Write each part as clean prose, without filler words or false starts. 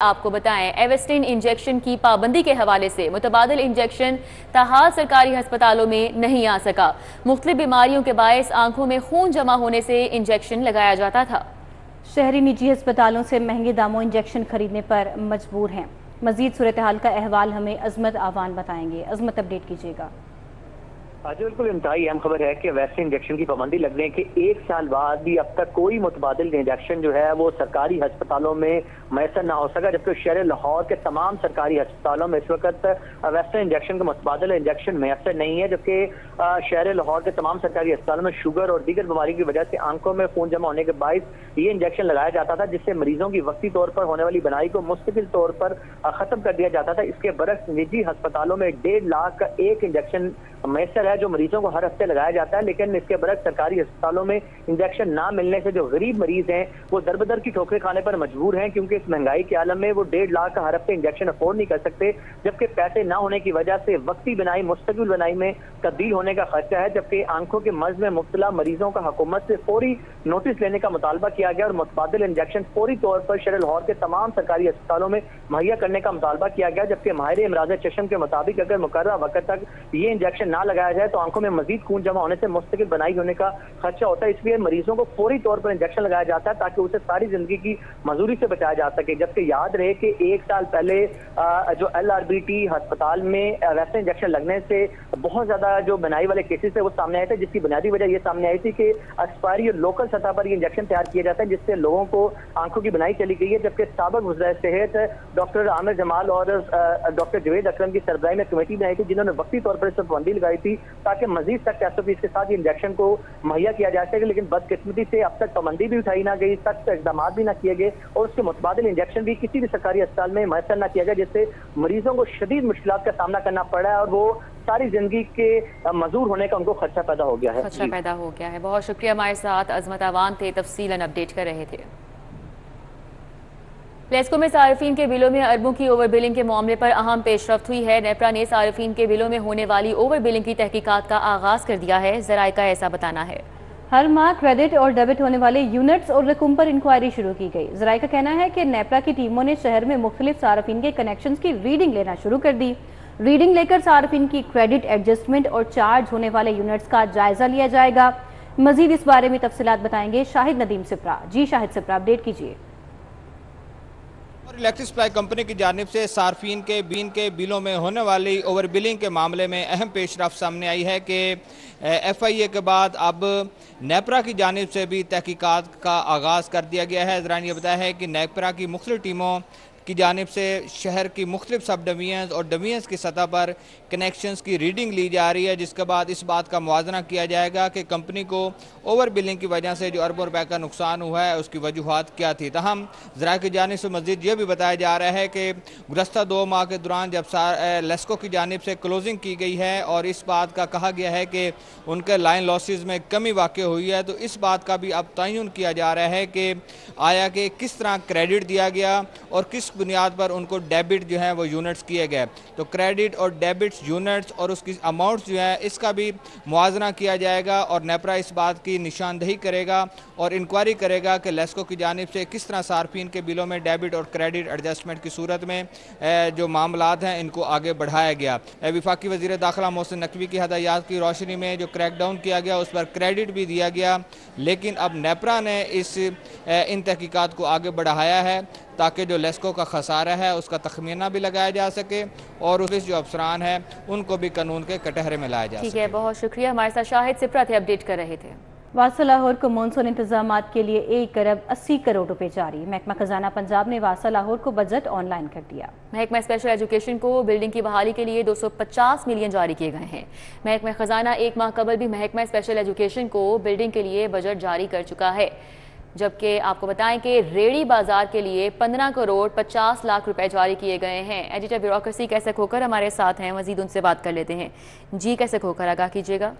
आपको बताएं, एवेस्टिन इंजेक्शन की पाबंदी के हवाले से मुतबादिल इंजेक्शन ताहाल सरकारी अस्पतालों में नहीं आ सका। मुख्तलिफ बीमारियों के बायस आंखों में खून जमा होने से इंजेक्शन लगाया जाता था। शहरी निजी अस्पतालों से महंगे दामों इंजेक्शन खरीदने पर मजबूर हैं। मजीद सूरत हाल का अहवाल हमें अजमत आवान बताएंगे। अजमत, अपडेट कीजिएगा। आज बिल्कुल इंतहाई अहम खबर है कि वैसे इंजेक्शन की पाबंदी लगने के 1 साल बाद भी अब तक कोई मुतबादिल इंजेक्शन जो है वो सरकारी अस्पतालों में मैसर ना हो सका, जबकि शहर लाहौर के तमाम सरकारी अस्पतालों में इस वक्त वैसे इंजेक्शन का मुतबादिल इंजेक्शन मैसर नहीं है, जबकि शहर लाहौर के तमाम सरकारी अस्पतालों में शुगर और दीगर बीमारी की वजह से आंखों में खून जमा होने के बायस ये इंजेक्शन लगाया जाता था, जिससे मरीजों की वक्ती तौर पर होने वाली बनाई को मुस्तकिल तौर पर खत्म कर दिया जाता था। इसके बरक्स निजी अस्पतालों में 1.5 लाख का एक इंजेक्शन मैसर है जो मरीजों को हर हफ्ते लगाया जाता है, लेकिन इसके बरक्स सरकारी अस्पतालों में इंजेक्शन ना मिलने से जो गरीब मरीज हैं वो दरबदर की ठोकरें खाने पर मजबूर हैं, क्योंकि इस महंगाई के आलम में वो 1.5 लाख का हर हफ्ते इंजेक्शन अफोर्ड नहीं कर सकते, जबकि पैसे ना होने की वजह से वक्ती बनाई मुस्तकिल बनाई में तब्दील होने का खर्चा है। जबकि आंखों के मर्ज में मुब्तला मरीजों का हुकूमत से फौरी नोटिस लेने का मुतालबा किया गया और मुतबादिल इंजेक्शन फौरी तौर पर शहर लाहौर के तमाम सरकारी अस्पतालों में मुहैया करने का मुतालबा किया गया, जबकि माहिर इमराज चश्म के मुताबिक अगर मुकर्रर वक्त तक ये इंजेक्शन ना लगाया जाए तो आंखों में मजीद खून जमा होने से मुस्तकिल बनाई होने का खर्चा होता है। इसलिए मरीजों को फौरी तौर पर इंजेक्शन लगाया जाता है ताकि उसे सारी जिंदगी की मजदूरी से बचाया जा सके। जबकि याद रहे कि 1 साल पहले जो LRBT अस्पताल में वैसे इंजेक्शन लगने से बहुत ज्यादा जो बनाई वाले केसेस है वो सामने आए थे, जिसकी बुनियादी वजह ये सामने आई थी कि एक्सपायरी और लोकल सतह पर ये इंजेक्शन तैयार किए जाते हैं, जिससे लोगों को आंखों की बनाई चली गई है। जबकि साबिक वज़ीर सेहत डॉक्टर आमिर जमाल और डॉक्टर जवेद अकरम की सरबराही में कमेटी बनाई थी, जिन्होंने वक्ती तौर पर इस पर पाबंदी लगाई थी ताकि मजीद सख्त SOPs के साथ ये इंजेक्शन को मुहैया किया जा सके, लेकिन बदकिस्मती से अब तक पाबंदी भी उठाई ना गई, सख्त इकदाम भी ना किए गए और उसके मुतबादिल इंजेक्शन भी किसी भी सरकारी अस्पताल में मैसर ना किया गया, जिससे मरीजों को शदीद मुश्किलात का सामना करना पड़ा है और वो सारी जिंदगी के मजदूर होने का उनको खर्चा पैदा हो गया है। बहुत शुक्रिया, हमारे साथ अजमत आवान थे, तफसीलन अपडेट कर रहे थे। प्लेस्को में सार्फिन के बिलों में अरबों की ओवर बिलिंग के मामले पर अहम पेशरफ्त हुई है। नेपरा ने सार्फिन के बिलों में होने वाली ओवर बिलिंग की तहकीकात का आगाज कर दिया है। जराए का ऐसा बताना है। हर माह क्रेडिट और डेबिट होने वाले यूनिट्स और रकूम पर इंक्वायरी शुरू की गई। जराए का कहना है कि नेपरा की टीमों ने शहर में मुख्तलिफ सार्फिन के कनेक्शन की रीडिंग लेना शुरू कर दी। रीडिंग लेकर सार्फिन की क्रेडिट एडजस्टमेंट और चार्ज होने वाले यूनिट्स का जायजा लिया जाएगा। मजीद इस बारे में तफसीलात बताएंगे शाहिद नदीम सिप्रा। जी शाहिद सिप्रा, अपडेट कीजिए। इलेक्ट्रिक सप्लाई कंपनी की जानिब से सार्फिन के बिलों में होने वाली ओवर बिलिंग के मामले में अहम पेशरफ्त सामने आई है कि FIA के बाद अब नेपरा की जानिब से भी तहकीकात का आगाज़ कर दिया गया है। ज़रा ये बताया है कि नेपरा की मुख्तलिफ टीमों की जानिब से शहर की मुख्तलिफ सब डिवीजन्स और डिवीजन्स की सतह पर कनेक्शंस की रीडिंग ली जा रही है, जिसके बाद इस बात का मुआवजा किया जाएगा कि कंपनी को ओवर बिलिंग की वजह से जो अरबों रुपए का नुकसान हुआ है उसकी वजूहात क्या थी। तहम ज़रा की जानिब से मज़ीद ये भी बताया जा रहा है कि गुज़श्ता 2 माह के दौरान जब लेस्को की जानिब से क्लोजिंग की गई है और इस बात का कहा गया है कि उनके लाइन लॉसेस में कमी वाक़ हुई है, तो इस बात का भी अब तयन किया जा रहा है कि आया कि किस तरह क्रेडिट दिया गया और किस बुनियाद पर उनको डेबिट जो है वो यूनिट्स किए गए। तो क्रेडिट और डेबिट्स यूनिट्स और उसकी अमाउंट्स जो है इसका भी मुआवजा किया जाएगा और नेपरा इस बात की निशानदही करेगा और इंक्वायरी करेगा कि लेस्को की जानिब से किस तरह सार्फिन के बिलों में डेबिट और क्रेडिट एडजस्टमेंट की सूरत में जो मामलात हैं इनको आगे बढ़ाया गया। वफाकी वज़ीर दाखिला मोहसिन नकवी की हदायत की रोशनी में जो क्रैकडाउन किया गया उस पर क्रेडिट भी दिया गया, लेकिन अब नेपरा ने इन तहकीकात को आगे बढ़ाया है ताकि जो लेस्को का खसारा है उसका तखमीना भी लगाया जा सके और उस जो अफसरान हैं उनको भी कानून के कटहरे में लाया जा सके। ठीक है, बहुत शुक्रिया, हमारे साथ शाहिद सिप्रा थे, अपडेट कर रहे थे। वासा लाहौर को मानसून इंतजाम के लिए 1 अरब 80 करोड़ रुपए जारी। महकमा खजाना पंजाब ने वासा लाहौर को बजट ऑनलाइन कर दिया। महकमा स्पेशल एजुकेशन को बिल्डिंग की बहाली के लिए 250 मिलियन जारी किए गए हैं। महकमा खजाना 1 माह कबल भी महकमा स्पेशल एजुकेशन को बिल्डिंग के लिए बजट जारी कर चुका है, जबकि आपको बताएं कि रेडी बाजार के लिए 15 करोड़ 50 लाख रुपए जारी किए गए हैं। एडिटर ब्यूरोक्रेसी कैसे खोकर हमारे साथ हैं, मजीद उनसे बात कर लेते हैं। जी कैसे खोकर, आगाह कीजिएगा।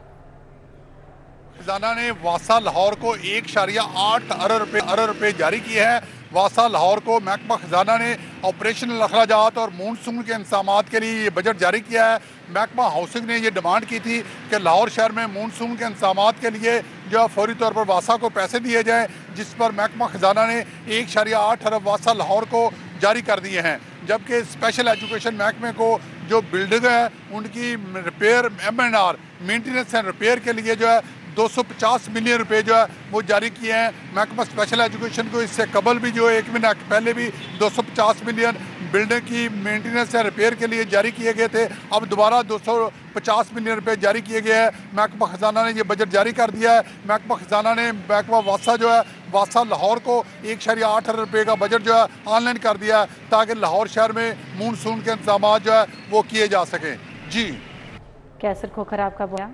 खजाना ने वासा लाहौर को 1.8 अरब रुपए जारी किए हैं। वासा लाहौर को महकमा खजाना ने ऑपरेशनल अखराजात और मानसून के इंतजामात के लिए ये बजट जारी किया है। महकमा हाउसिंग ने ये डिमांड की थी कि लाहौर शहर में मानसून के इंतजामात के लिए जो फौरी तौर पर वासा को पैसे दिए जाएँ, जिस पर महकमा खजाना ने 1.8 अरब वासा लाहौर को जारी कर दिए हैं, जबकि स्पेशल एजुकेशन महकमे को जो बिल्डिंग है उनकी repair M&R maintenance and repair के लिए जो है 250 मिलियन रुपए जो है वो जारी किए हैं। महकमा स्पेशल एजुकेशन को इससे कबल भी जो 1 महीना पहले भी 250 मिलियन बिल्डिंग की मेंटेनेंस या रिपेयर के लिए जारी किए गए थे। अब दोबारा 250 मिलियन रुपए जारी किए गए हैं। महकमा खजाना ने ये बजट जारी कर दिया है। महकमा खजाना ने महकमा वासा जो है वासा लाहौर को 1.8 अरब रुपये का बजट जो है ऑनलाइन कर दिया है, ताकि लाहौर शहर में मानसून के इंतजाम जो है वो किए जा सकें। जी कैसर खोखर आपका बोला।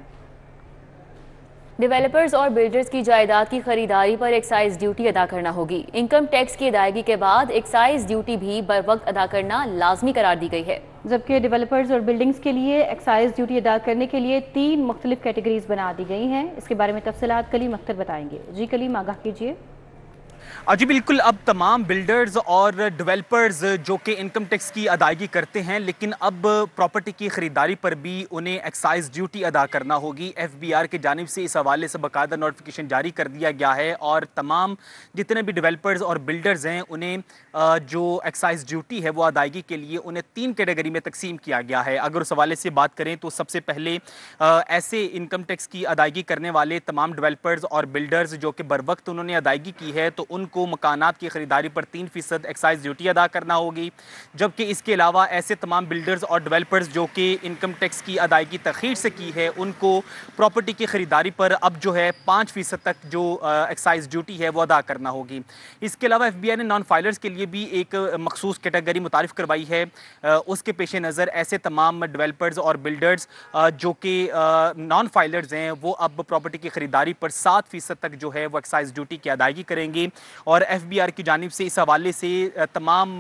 डेवलपर्स और बिल्डर्स की जायदाद की खरीदारी पर एक्साइज ड्यूटी अदा करना होगी। इनकम टैक्स की अदायगी के बाद एक्साइज ड्यूटी भी बर वक्त अदा करना लाजमी करार दी गई है, जबकि डेवलपर्स और बिल्डिंग्स के लिए एक्साइज ड्यूटी अदा करने के लिए 3 मुख्तलिफ कैटेगरीज बना दी गई हैं। इसके बारे में तफसीलात कलीम अख्तर बताएंगे। जी कलीम, आगाह कीजिए। जी बिल्कुल, अब तमाम बिल्डर्स और डेवलपर्स जो कि इनकम टैक्स की अदायगी करते हैं, लेकिन अब प्रॉपर्टी की ख़रीदारी पर भी उन्हें एक्साइज ड्यूटी अदा करना होगी। FBR की जानिब से इस हवाले से बाकायदा नोटिफिकेशन जारी कर दिया गया है और तमाम जितने भी डेवलपर्स और बिल्डर्स हैं उन्हें जो एक्साइज ड्यूटी है वो अदायगी के लिए उन्हें 3 कैटेगरी में तकसीम किया गया है। अगर उस हवाले से बात करें तो सबसे पहले ऐसे इनकम टैक्स की अदायगी करने वाले तमाम डेवलपर्स और बिल्डर्स जो कि बर वक्त उन्होंने अदायगी की है, तो उनको मकानात की खरीदारी पर 3% एक्साइज ड्यूटी अदा करना होगी। जबकि इसके अलावा ऐसे तमाम बिल्डर्स और डेवलपर्स जो कि इनकम टैक्स की अदायगी तखीर से की है, उनको प्रॉपर्टी की खरीदारी पर अब जो है 5% तक जो एक्साइज ड्यूटी है वो अदा करना होगी। इसके अलावा FBI ने नॉन फाइलर्स के लिए भी एक मखसूस कैटेगरी मुतारिफ करवाई है। उसके पेश नज़र ऐसे तमाम डेवलपर्स और बिल्डर्स जो कि नॉन फाइलर्स हैं वो अब प्रॉपर्टी की खरीदारी पर 7% तक जो है वो एक्साइज ड्यूटी की अदायगी करेंगे। और FBR की जानिब से इस हवाले से तमाम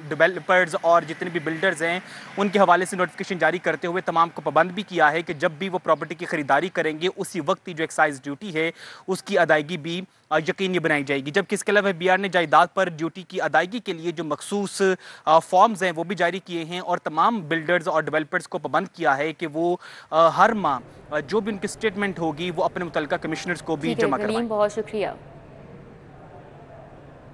डेवलपर्स और जितने भी बिल्डर्स हैं उनके हवाले से नोटिफिकेशन जारी करते हुए तमाम को पाबंद भी किया है कि जब भी वो प्रॉपर्टी की खरीदारी करेंगे उसी वक्त ही जो एक्साइज ड्यूटी है उसकी अदायगी भी यकीनी बनाई जाएगी। जबकि इसके अलावा FBR ने जायदाद पर ड्यूटी की अदायगी के लिए जो मखसूस फॉर्म्स हैं वो भी जारी किए हैं और तमाम बिल्डर्स और डेवलपर्स को पाबंद किया है कि वो हर माह जो भी उनकी स्टेटमेंट होगी वो अपने मुतल्लिका कमिश्नर्स को भी जमा करवाएं। बहुत शुक्रिया।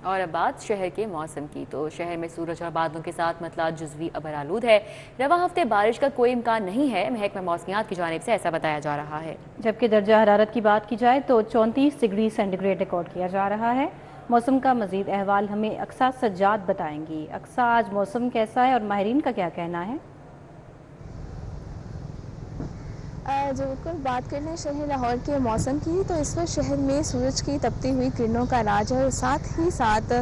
और अब बात शहर के मौसम की, तो शहर में सूरज और बादलों के साथ मतला जुज़वी अबर आलूद है। रवा हफ्ते बारिश का कोई इम्कान नहीं है, महकमा मौसमियात की जानिब से ऐसा बताया जा रहा है। जबकि दर्जा हरारत की बात की जाए तो 34 डिग्री सेंटीग्रेड रिकॉर्ड किया जा रहा है। मौसम का मजीद अहवाल हमें अक्सा सज्जाद बताएंगी। अक्सा, आज मौसम कैसा है और माहिरीन का क्या कहना है? जो बिल्कुल बात करने शहर लाहौर के मौसम की, तो इस वक्त शहर में सूरज की तपती हुई किरणों का राज है और साथ ही साथ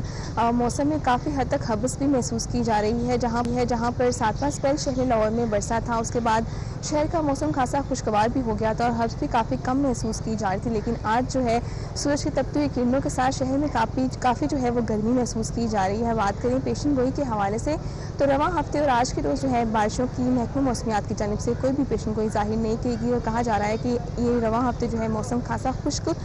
मौसम में काफ़ी हद तक हब्स भी महसूस की जा रही है। जहाँ पर 7वां स्पेल शहर लाहौर में बरसा था, उसके बाद शहर का मौसम खासा खुशगवार भी हो गया था और हब्स भी काफ़ी कम महसूस की जा रही थी। लेकिन आज जो है सूरज की तपती हुई किरणों के साथ शहर में काफ़ी जो है वो गर्मी महसूस की जा रही है। बात करें पेशन गोई के हवाले से, तो रवां हफ्ते और आज के रोज़ जो है बारिशों की महकमा मौसमियात की जानिब से कोई भी पेशन गोई जाहिर नहीं की और कहा जा रहा है कि ये रवां हफ्ते जो है मौसम खासा खुश्क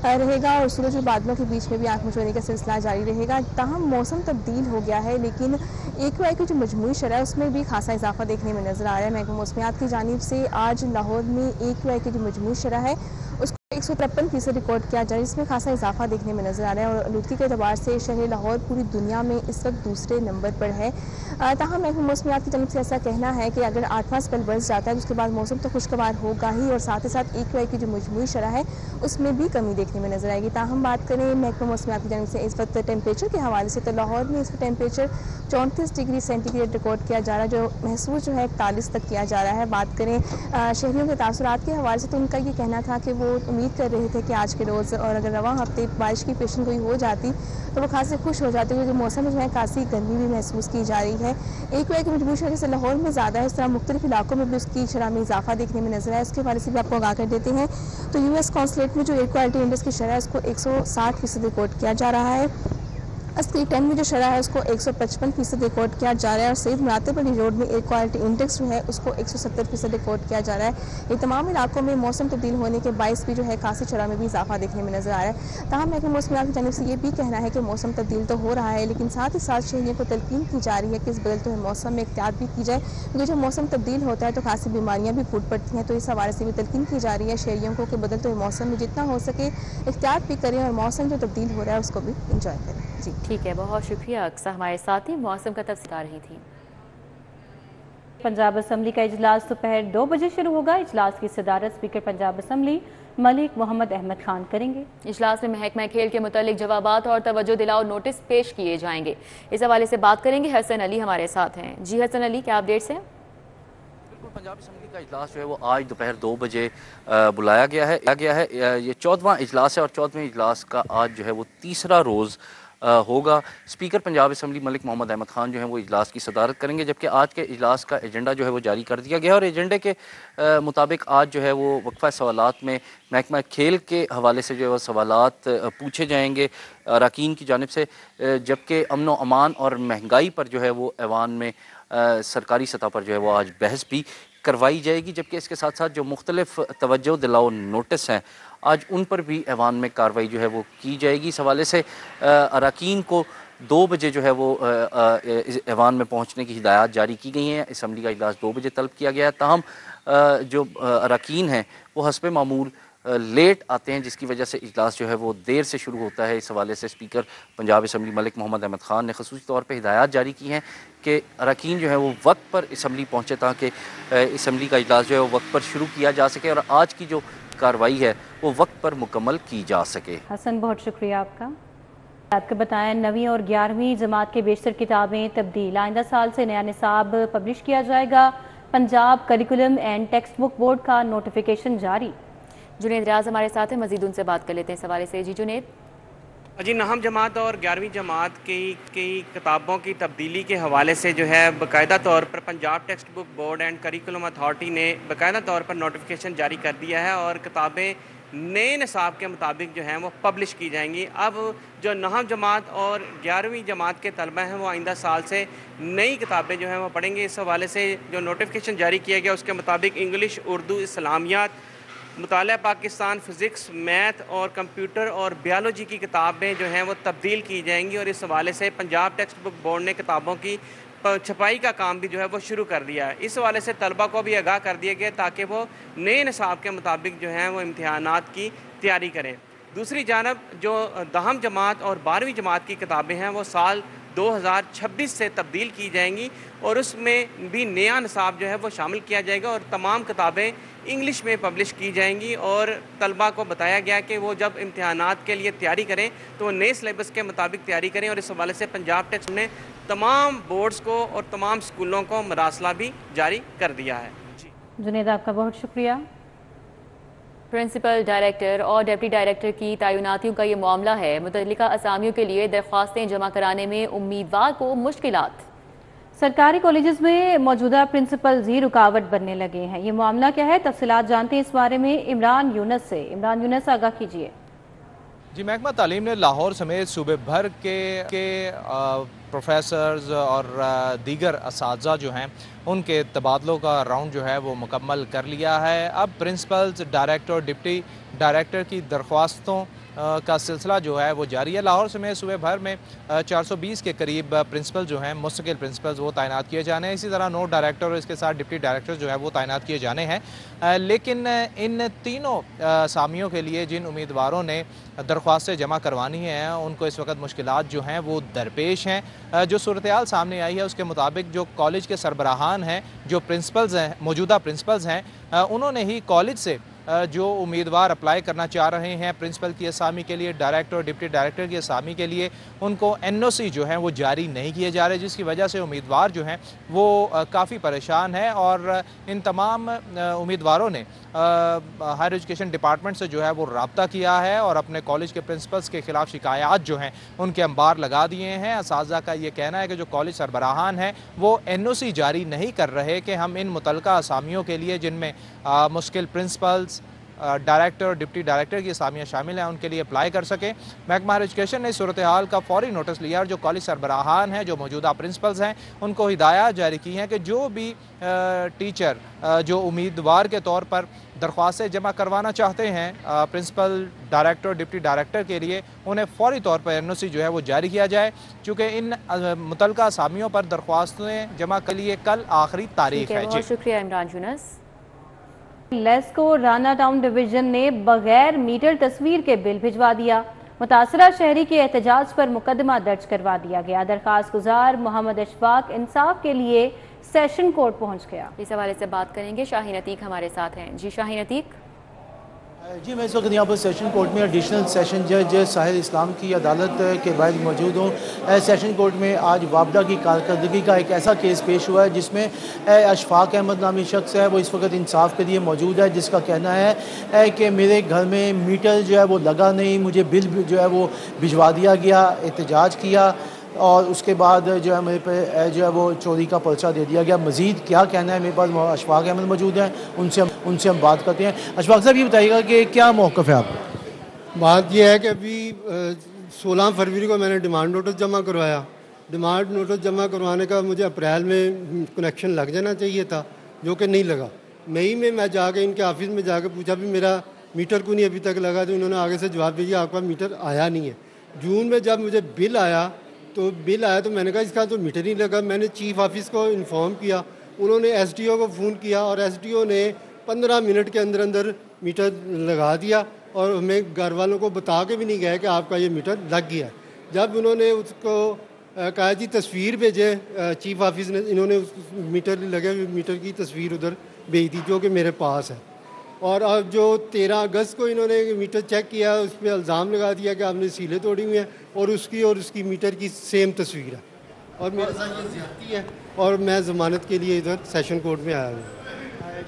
रहेगा और सूरज और बादलों के बीच में भी आंख मिचौने का सिलसिला जारी रहेगा। ताहम मौसम तब्दील हो गया है, लेकिन AQI की जो मजमूई शरह है उसमें भी खासा इजाफा देखने में नजर आ रहा है। महकमा मौसमियात की जानिब से आज लाहौर में AQI की जो मजमूई शरह है उसको 153% रिकॉर्ड किया जाए, जिसमें खासा इजाफा देखने में नजर आ रहा है और आलूदगी के अतबार से शहर लाहौर पूरी दुनिया में इस वक्त दूसरे नंबर पर है। ताहम महकमा मौसमियात की जानिब से ऐसा कहना है कि अगर 8वां स्पेल बरस जाता है उसके बाद मौसम तो खुशगवार होगा ही और साथ ही साथ AQI की जो मजमूई शरह है उसमें भी कमी देखने में नजर आएगी। ताहम बात करें महकमा मौसमियात की जानिब से इस वक्त टेम्परेचर के हवाले से, तो लाहौर में इसका टेम्परेचर 34 डिग्री सेंटीग्रेड रिकॉर्ड किया जा रहा है, जो महसूस जो है 41 तक किया जा रहा है। बात करें शहरियों के तासुरात के हवाले से, तो उनका ये कहना था कि वो उम्मीद कर रहे थे कि आज के रोज़ और अगर रवां हफ्ते बारिश की पेशन गोई हो जाती तो वो खासे खुश हो जाते, क्योंकि मौसम जो है काफ़ी गर्मी भी महसूस की जा रही है। AQI की मजबूर शरह से लाहौर में ज़्यादा है, इस तरह मुख्तलिफ इलाकों में भी उसकी शरह में इजाफा देखने में नजर आया। इसके बारे से भी आपको आगाह कर देते हैं, तो US कॉन्सुलेट में जो एयर क्वालिटी इंडेक्स की शरह है उसको 160% रिकॉर्ड किया जा रहा है। अस्करी 10 में जो शरह है उसको 155% रिकॉर्ड किया जा रहा है और सईद मुरातब अली रोड में एयर क्वालिटी इंडेक्स जो है उसको 170% रिकॉर्ड किया जा रहा है। ये तमाम इलाकों में मौसम तब्दील होने के बायस भी जो है खासी शरह में भी इजाफा देखने में नजर आ रहा है। ताहम महकमा मौसमियात की जानिब से ये भी कहना है कि मौसम तब्दील तो हो रहा है, लेकिन साथ ही साथ शहरियों को तलकीन की जा रही है कि इस बदलते हुए मौसम में एहतियात भी की जाए, क्योंकि जब मौसम तब्दील होता है तो खासी बीमारियाँ भी फूट पड़ती हैं। तो इस हवाले से भी तलकीन की जा रही है शहरियों को कि बदलते हुए मौसम में जितना हो सके एहतियात भी करें और मौसम जो तब्दील हो रहा है उसको भी इंजॉय करें। जी ठीक है, बहुत शुक्रिया अक्सा हमारे साथ ही मौसम का तफसील बता रही थी। पंजाब असम्बली का इजलास दोपहर 2 बजे शुरू होगा। इजलास की सदारत स्पीकर पंजाब असम्बली मलिक मोहम्मद अहमद खान करेंगे। इजलास में महकमा खेल के मुतालिक जवाबात और तवज्जो दिलाओ नोटिस पेश किए जाएंगे। इस हवाले से बात करेंगे, हसन अली हमारे साथ हैं। जी हसन अली, क्या अपडेट्स हैं? बिल्कुल, पंजाब असम्बली का इजलास जो है वो आज दोपहर 2 बजे बुलाया गया है। ये 14वां इजलास है और 14वें इजलास का आज जो है वो तीसरा रोज़ होगा। स्पीकर पंजाब असम्बली मलिक मोहम्मद अहमद खान जो है वो इजलास की सदारत करेंगे, जबकि आज के इजलास का एजेंडा जो है वो जारी कर दिया गया है और एजेंडे के मुताबिक आज जो है वो वक्फा सवालात में महकमा खेल के हवाले से जो है वो सवालात पूछे जाएंगे अरकान की जानिब से, जबकि अमन व अमान और महंगाई पर जो है वो ऐवान में सरकारी सतह पर जो है वो आज बहस भी करवाई जाएगी। जबकि इसके साथ साथ जो मुख्तलिफ तवज्जो दिलाओ नोटिस हैं आज उन पर भी ऐवान में कार्रवाई जो है वो की जाएगी। इस हवाले से अरकान को 2 बजे जो है वो ऐवान में पहुंचने की हिदायत जारी की गई हैं। असम्बली का इजलास 2 बजे तलब किया गया है। ताहम जो अरकान हैं वो हस्बे मामूल लेट आते हैं, जिसकी वजह से इजलास जो है वो देर से शुरू होता है। इस हवाले से स्पीकर पंजाब असम्बली मलिक मोहम्मद अहमद खान ने खसूसी तौर पर हिदायत जारी की हैं कि अरकान जो है वो वक्त पर असम्बली पहुँचे ताकि असम्बली का इजलास जो है वो वक्त पर शुरू किया जा सके और आज की जो कार्रवाई है वो वक्त पर मुकम्मल की जा सके। हसन, बहुत शुक्रिया आपका। आपको बताएं, 9वीं और 11वीं जमात के बेशतर किताबें तब्दील। आइंदा साल से नया निसाब पब्लिश किया जाएगा। Punjab curriculum and text book board का नोटिफिकेशन जारी। जुनेद रियाज हमारे साथ हैं, मजीद उनसे बात कर लेते हैं इस हवाले से। जी जुनेद। जी, 9वीं जमात और 11वीं जमात की किताबों की तब्दीली के हवाले से जो है बाकायदा तौर पर Punjab text book board and curriculum authority ने बाकायदा तौर पर नोटिफिकेशन जारी कर दिया है और किताबें नए निसाब के मुताबिक जो हैं वो पब्लिश की जाएंगी। अब जो 9वीं जमात और 11वीं जमात के तलबा हैं वो आइंदा साल से नई किताबें जो हैं वो पढ़ेंगे। इस हवाले से जो नोटिफिकेशन जारी किया गया उसके मुताबिक इंग्लिश, उर्दू, इस्लामियात, मुताला पाकिस्तान, फ़िज़िक्स, मैथ और कंप्यूटर और बायोलॉजी की किताबें जो हैं वो तब्दील की जाएंगी और इस हवाले से पंजाब टेक्स्ट बुक बोर्ड ने किताबों की छपाई का काम भी जो है वो शुरू कर दिया है। इस हवाले से तलबा को भी आगाह कर दिया गया ताकि वो नए निसाब के मुताबिक जो हैं वो इम्तिहानात की तैयारी करें। दूसरी जानब जो 10वीं जमात और 12वीं जमात की किताबें हैं वो साल 2026 से तब्दील की जाएंगी और उसमें भी नया निसाब जो है वो शामिल किया जाएगा और तमाम किताबें इंग्लिश में पब्लिश की जाएंगी और तलबा को बताया गया कि वो जब इम्तिहानात के लिए तैयारी करें तो वो नए सिलेबस के मुताबिक तैयारी करें और इस हवाले से पंजाब टेक्स्ट ने तमाम बोर्ड्स को और तमाम स्कूलों को मरासला भी जारी कर दिया है। जी जुनेद, आपका बहुत शुक्रिया। प्रिंसिपल डायरेक्टर और डिप्टी डायरेक्टर की तैनातियों का ये मामला है। मुतल्लिका असामियों के लिए दरख्वास्तें जमा कराने में उम्मीदवार को मुश्किलात। सरकारी कॉलेजेस में मौजूदा प्रिंसिपल्स ही रुकावट बनने लगे हैं। ये मामला क्या है, तफसीलात जानते हैं इस बारे में इमरान यूनस से। इमरान यूनस, आगाह कीजिए। जी, महकमा तालीम ने लाहौर समेत सूबे भर के प्रोफेसर्स और दीगर असातिज़ा जो हैं उनके तबादलों का राउंड जो है वो मुकम्मल कर लिया है। अब प्रिंसिपल्स, डायरेक्टर, डिप्टी डायरेक्टर की दरख्वास्तों का सिलसिला जो है वो जारी है। लाहौर समेत सूबे भर में 420 के करीब प्रिंसिपल जो हैं मुस्तकिल प्रिंसिपल्स वो तैनात किए जाने हैं। इसी तरह 9 डायरेक्टर और इसके साथ डिप्टी डायरेक्टर जो है वो तैनात किए जाने हैं। लेकिन इन तीनों असामियों के लिए जिन उम्मीदवारों ने दरख्वास्तें जमा करवानी हैं उनको इस वक्त मुश्किलात जो हैं वो दरपेश हैं। जो सूरत हाल सामने आई है उसके मुताबिक जो कॉलेज के सरबराहान हैं, जो प्रिंसिपल्स हैं, मौजूदा प्रिंसिपल्स हैं, उन्होंने ही कॉलेज से जो उम्मीदवार अप्लाई करना चाह रहे हैं प्रिंसिपल की असामी के लिए, डायरेक्टर और डिप्टी डायरेक्टर की असामी के लिए, उनको NOC जो है वो जारी नहीं किए जा रहे, जिसकी वजह से उम्मीदवार जो हैं वो काफ़ी परेशान है। और इन तमाम उम्मीदवारों ने हायर एजुकेशन डिपार्टमेंट से जो है वो रब्ता किया है और अपने कॉलेज के प्रिंसिपल्स के ख़िलाफ़ शिकायत जो हैं उनके अंबार लगा दिए हैं। असातिज़ा का ये कहना है कि जो कॉलेज सरबराहान हैं वो NOC जारी नहीं कर रहे कि हम इन मुतल्लिका असामियों के लिए जिनमें मुश्किल प्रिंसिपल्स, डायरेक्टर और डिप्टी डायरेक्टर की असामियाँ शामिल हैं उनके लिए अप्लाई कर सकें। महकमा हायर एजुकेशन ने सूरत हाल का फौरी नोटिस लिया और जो कॉलेज सरबराहान हैं, जो मौजूदा प्रिंसिपल्स हैं, उनको हिदायत जारी की हैं कि जो भी टीचर जो उम्मीदवार के तौर पर दरख्वास्तें जमा करवाना चाहते हैं प्रिंसिपल, डायरेक्टर, डिप्टी डायरेक्टर के लिए, उन्हें फौरी तौर पर NOC जो है वो जारी किया जाए, चूँकि इन मुतल्लिका असामियों पर दरख्वास्तें जमा के लिए कल आखिरी तारीख है। बहुत शुक्रिया इमरान यूनस। लेस्को राना टाउन डिवीजन ने बगैर मीटर तस्वीर के बिल भिजवा दिया। मुतासरा शहरी के एहतजाज पर मुकदमा दर्ज करवा दिया गया। दरखास्त गुजार मोहम्मद अशफाक इंसाफ के लिए सेशन कोर्ट पहुंच गया। इस हवाले से बात करेंगे, शाहीन अतीक हमारे साथ हैं। जी शाहीन अतीक। जी, मैं इस वक्त यहाँ पर सेशन कोर्ट में एडिशनल सेशन जज साहिर इस्लाम की अदालत के बाद मौजूद हूँ। सेशन कोर्ट में आज वापडा की कारकर्दगी का एक ऐसा केस पेश हुआ है जिसमें अशफाक अहमद नामी शख्स है, वो इस वक्त इंसाफ के लिए मौजूद है, जिसका कहना है कि मेरे घर में मीटर जो है वो लगा नहीं, मुझे बिल जो है वो भिजवा दिया गया। एहतजाज किया और उसके बाद जो है मेरे पे जो है वो चोरी का पर्चा दे दिया गया। मज़ीद क्या कहना है, मेरे पास अशफाक अहमद मौजूद हैं, उनसे हम बात करते हैं। अशफाक साहब, ये बताइएगा कि क्या मौक़िफ़ है आपका? बात यह है कि अभी 16 फरवरी को मैंने डिमांड नोटिस जमा करवाया। डिमांड नोटिस जमा करवाने का मुझे अप्रैल में कनेक्शन लग जाना चाहिए था, जो कि नहीं लगा। मई में मैं जाके इनके ऑफिस में जाके पूछा भी मेरा मीटर को नहीं अभी तक लगा, तो उन्होंने आगे से जवाब दिया आपका मीटर आया नहीं है। जून में जब मुझे बिल आया तो मैंने कहा इसका तो मीटर नहीं लगा। मैंने चीफ ऑफिस को इन्फॉर्म किया, उन्होंने एसडीओ को फ़ोन किया और एसडीओ ने 15 मिनट के अंदर अंदर मीटर लगा दिया और हमें घर वालों को बता के भी नहीं गया कि आपका ये मीटर लग गया। जब उन्होंने उसको कहा जी तस्वीर भेजे चीफ ऑफिस ने, इन्होंने उस मीटर लगे मीटर की तस्वीर उधर भेज दी जो कि मेरे पास है। और अब जो 13 अगस्त को इन्होंने मीटर चेक किया, उस पर इल्ज़ाम लगा दिया कि आपने सीलें तोड़ी हुई हैं और उसकी मीटर की सेम तस्वीर है और मेरे साथ ये ज़्यादती है और मैं ज़मानत के लिए इधर सेशन कोर्ट में आया हूँ।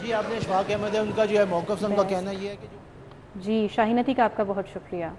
जी, आपने अशफाक अहमद है, उनका जो है मौक़िफ़, उनका कहना ये है कि जी शाहीन अतीक, आपका बहुत शुक्रिया।